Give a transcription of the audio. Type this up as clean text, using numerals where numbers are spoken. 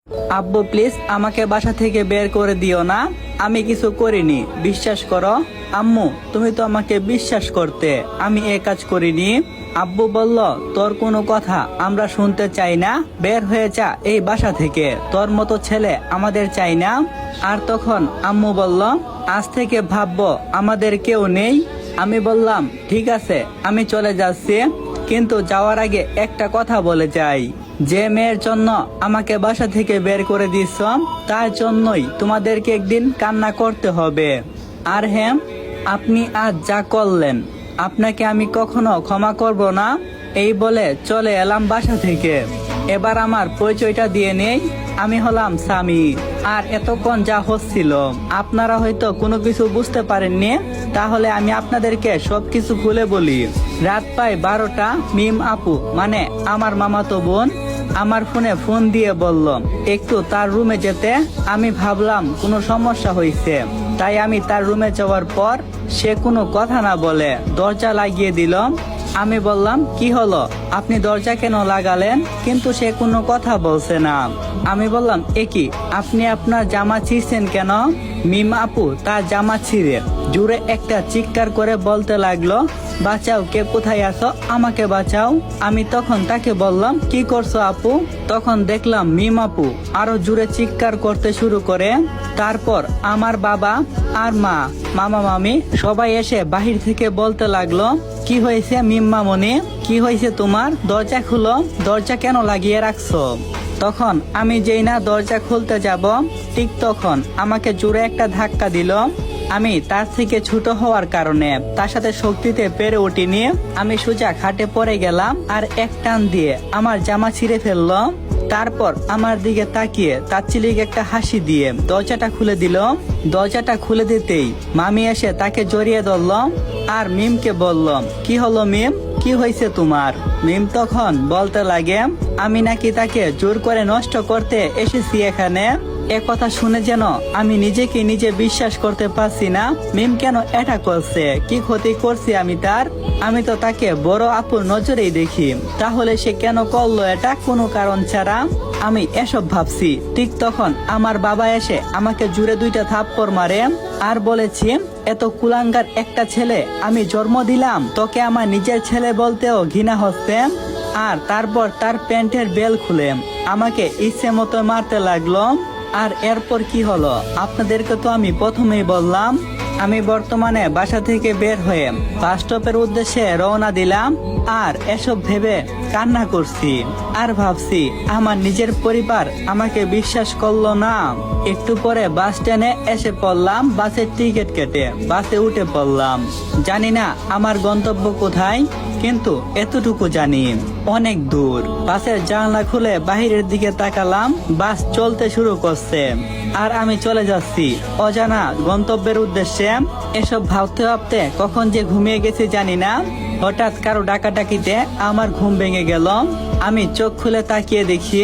আব্বু প্লিজ আমাকে বাসা থেকে বের করে দিও না, আমি কিছু করিনি, বিশ্বাস করো। আম্মু তুমি তো আমাকে বিশ্বাস করতে, আমি এ কাজ করিনি। আব্বু বলল তোর কোনো কথা আমরা শুনতে চাই না, বের হয়ে যা এই বাসা থেকে, তোর মতো ছেলে আমাদের চাই না। আর তখন আম্মু বলল আজ থেকে ভাববো আমাদের কেউ নেই। আমি বললাম ঠিক আছে আমি চলে যাচ্ছি, কিন্তু যাওয়ার আগে একটা কথা বলে যাই, যে মেয়ের জন্য আমাকে বাসা থেকে বের করে দিচ্ছ তার জন্যই তোমাদেরকে একদিন কান্না করতে হবে। আর হ্যাঁ, আপনি আজ যা করলেন আপনাকে আমি কখনো ক্ষমা করব না। এই বলে চলে এলাম বাসা থেকে। এবার আমার পরিচয়টা দিয়ে নেই, আমি হলাম স্বামী। আর এতক্ষণ যা হচ্ছিল আপনারা হয়তো কোনো কিছু বুঝতে পারেননি, তাহলে আমি আপনাদেরকে সবকিছু খুলে বলি। রাত প্রায় 12টা, মিম আপু মানে আমার মামাতো বোন আমার ফোনে ফোন দিয়ে বলল একটু তার রুমে যেতে। আমি ভাবলাম কোনো সমস্যা হয়েছে, তাই আমি তার রুমে যাওয়ার পর সে কোনো কথা না বলে দরজা লাগিয়ে দিল। আমি বললাম কি হলো, আপনি দরজা কেন লাগালেন? কিন্তু সে কোনো কথা বলছে না। আমি বললাম একি আপনি আপনার জামা ছিঁড়ছেন কেন? মিম আপু তার জামা ছিঁড়ে জুড়ে একটা চিৎকার করে বলতে লাগলো বাঁচাও, কে কোথায় আছো, আমাকে বাঁচাও। আমি তখন তাকে বললাম কি করছো আপু? তখন দেখলাম মিম আপু আরো জুড়ে চিৎকার করতে শুরু করে। তারপর আমার বাবা আর মা, মামা মামি সবাই এসে বাহির থেকে বলতে লাগলো কি হয়েছে মিম মামনি, কি হয়েছে তোমার? দরজা খুলো, দরজা কেন লাগিয়ে রাখছো? তখন আমি যেই না দরজা খুলতে যাব, ঠিক তখন আমাকে জোরে একটা ধাক্কা দিল। আমি তার থেকে ছোট হওয়ার কারণে তার সাথে শক্তিতে পেরে উঠিনি। আমি সোজা খাটে পড়ে গেলাম আর এক টান দিয়ে আমার জামা ছিঁড়ে ফেললো। তারপর আমার দিকে তাকিয়ে তাচ্ছিলিক একটা হাসি দিয়ে দরজাটা খুলে দিল। দরজাটা খুলে দিতেই মামি এসে তাকে জড়িয়ে ধরল আর মিমকে বলল কি হলো মিম, কি হয়েছে তোমার? মিম তখন বলতে লাগে আমি নাকি তাকে জোর করে নষ্ট করতে এসেছি এখানে। এ কথা শুনে যেন আমি নিজেকে নিজে বিশ্বাস করতে পারছি না। মিম কেন এটা করছে, কি ক্ষতি করছি আমি তার? আমি তো তাকে বড় আপুর নজরেই দেখি, তাহলে সে কেন করলো এটা কোনো কারণ ছাড়া? আমি এসব ভাবছি, ঠিক তখন আমার বাবা এসে আমাকে জুড়ে 2টা থাপ্পড় মারে আর বলেছি এত কুলাঙ্গার একটা ছেলে আমি জন্ম দিলাম, তোকে আমার নিজের ছেলে বলতেও ঘৃণা হচ্ছে। আর তারপর তার প্যান্টের বেল খুলে আমাকে ইচ্ছে মতো মারতে লাগলো। আর এরপর কি হলো আপনাদেরকে তো আমি প্রথমেই বললাম। আমি বর্তমানে বাসা থেকে বের হয়ে বাস স্টপের উদ্দেশ্যে রওনা দিলাম আর এসব ভেবে কান্না করছি আর ভাবছি আমার নিজের পরিবার আমাকে বিশ্বাস করলো না। একটু পরে বাস স্ট্যান্ডে এসে পড়লাম, বাসের টিকিট কেটে বাসে উঠে পড়লাম। জানি না আমার গন্তব্য কোথায়, কিন্তু এতটুকু জানি অনেক দূর। বাসের জানলা খুলে বাহিরের দিকে তাকালাম, বাস চলতে শুরু করছে আর আমি চলে যাচ্ছি অজানা গন্তব্যের উদ্দেশ্যে। এসব ভাবতে ভাবতে কখন যে ঘুমিয়ে গেছি জানি না। হঠাৎ কারো ডাকাডাকিতে আমার ঘুম ভেঙে গেল। আমি চোখ খুলে তাকিয়ে দেখি